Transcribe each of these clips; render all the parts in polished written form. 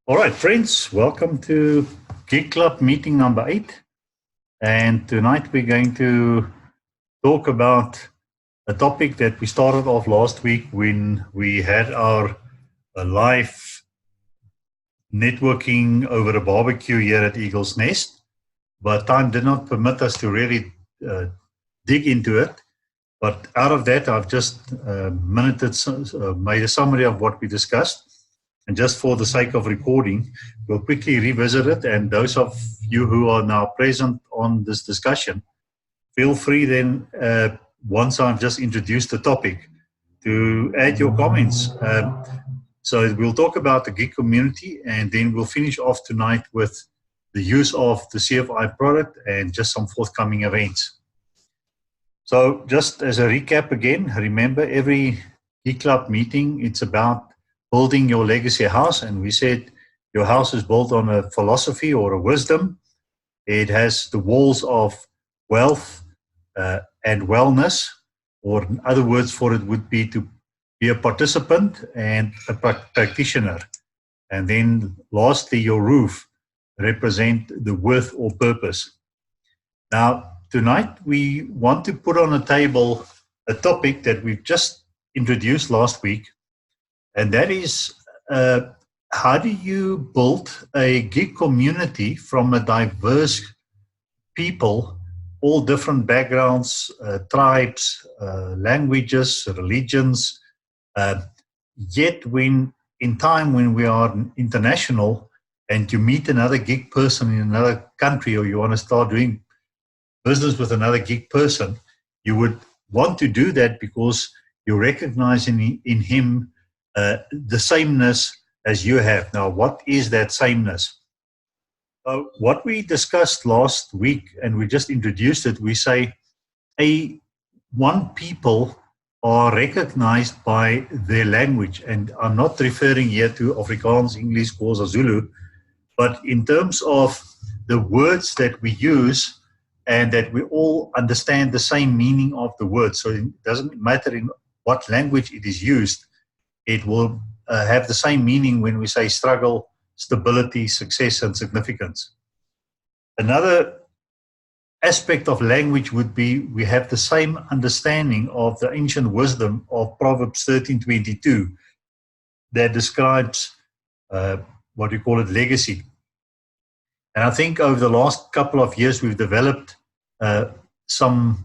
All right, friends, welcome to Geek Club meeting number 8. And tonight we're going to talk about a topic that we started off last week when we had our live networking over a barbecue here at Eagle's Nest. But time did not permit us to really uh, dig into it. But out of that, I've just made a summary of what we discussed. And just for the sake of recording, we'll quickly revisit it. And those of you who are now present on this discussion, feel free then, once I've just introduced the topic, to add your comments. So we'll talk about the geek community, and then we'll finish off tonight with the use of the CFI product and just some forthcoming events. So just as a recap again, remember every Geek Club meeting, it's about building your legacy house. And we said your house is built on a philosophy or a wisdom. It has the walls of wealth and wellness, or in other words for it would be to be a participant and a practitioner. And then lastly, your roof represent the worth or purpose. Now, tonight we want to put on a table a topic that we've just introduced last week, and that is how do you build a geek community from a diverse people, all different backgrounds, tribes, languages, religions, yet when in time when we are international and you meet another geek person in another country, or you want to start doing business with another geek person, you would want to do that because you recognize in him the sameness as you have. Now, what is that sameness? What we discussed last week, and we just introduced it, we say one people are recognized by their language, and I'm not referring here to Afrikaans, English, Xhosa, Zulu, but in terms of the words that we use, and that we all understand the same meaning of the word. So it doesn't matter in what language it is used, it will have the same meaning when we say struggle, stability, success, and significance. Another aspect of language would be we have the same understanding of the ancient wisdom of Proverbs 13:22 that describes what we call it legacy. And I think over the last couple of years, we've developed some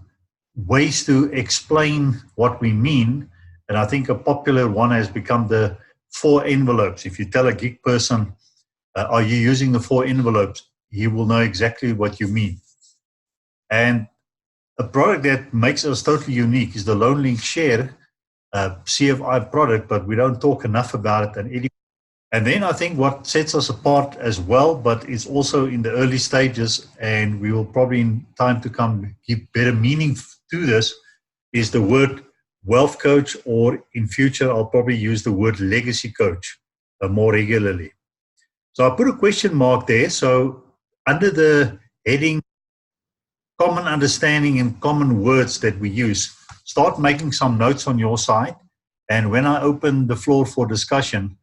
ways to explain what we mean. And I think a popular one has become the 4 envelopes. If you tell a geek person, are you using the 4 envelopes? He will know exactly what you mean. And a product that makes us totally unique is the Lone Link Share CFI product, but we don't talk enough about it. And then I think what sets us apart as well, but it's also in the early stages, and we will probably in time to come give better meaning to this, is the word wealth coach, or in future I'll probably use the word legacy coach more regularly. So I put a question mark there. So under the heading common understanding and common words that we use, start making some notes on your side. And when I open the floor for discussion,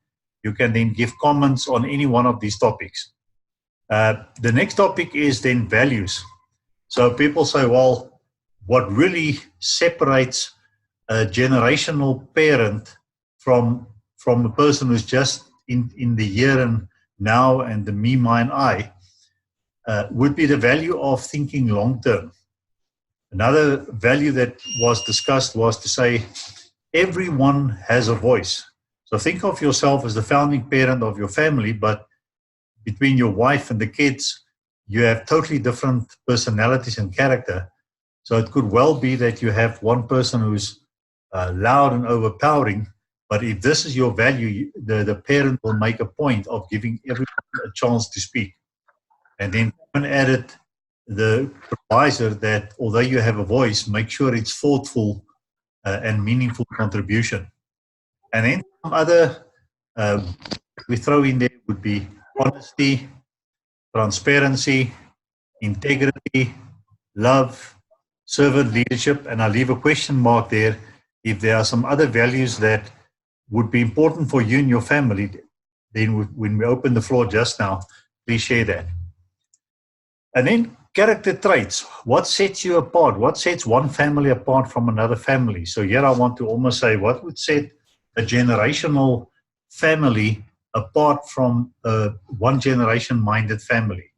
you can then give comments on any one of these topics. The next topic is then values. So people say, well, what really separates a generational parent from a person who's just in the here and now and the me, mine, I, would be the value of thinking long term. Another value that was discussed was to say everyone has a voice. So think of yourself as the founding parent of your family, but between your wife and the kids, you have totally different personalities and character. So it could well be that you have one person who's loud and overpowering, but if this is your value, the parent will make a point of giving everyone a chance to speak. And then added the provisor that although you have a voice, make sure it's thoughtful and meaningful contribution. And then some other we throw in there would be honesty, transparency, integrity, love, servant leadership, and I leave a question mark there if there are some other values that would be important for you and your family. then when we open the floor just now, please share that. And then character traits. What sets you apart? What sets one family apart from another family? So here I want to almost say, what would set a generational family apart from a one generation minded family?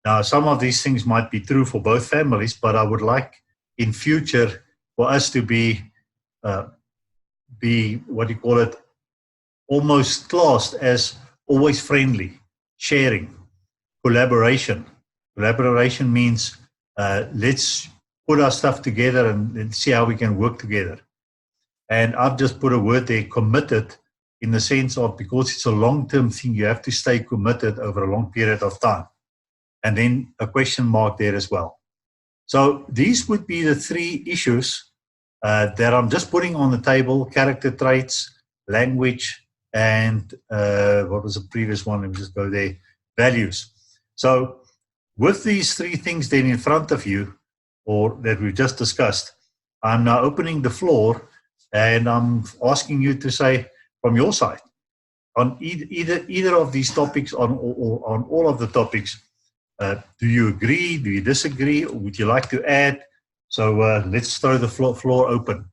Now, some of these things might be true for both families, but I would like in future for us to be what do you call it, almost classed as always friendly, sharing, collaboration. Collaboration means let's put our stuff together and see how we can work together. And I've just put a word there, committed, in the sense of, because it's a long-term thing, you have to stay committed over a long period of time. And then a question mark there as well. So these would be the three issues that I'm just putting on the table: character traits, language, and what was the previous one? Let me just go there, values. So with these three things then in front of you, or that we've just discussed, I'm now opening the floor and I'm asking you to say from your side, on either of these topics, on all of the topics, do you agree? Do you disagree? Or would you like to add? So let's throw the floor open.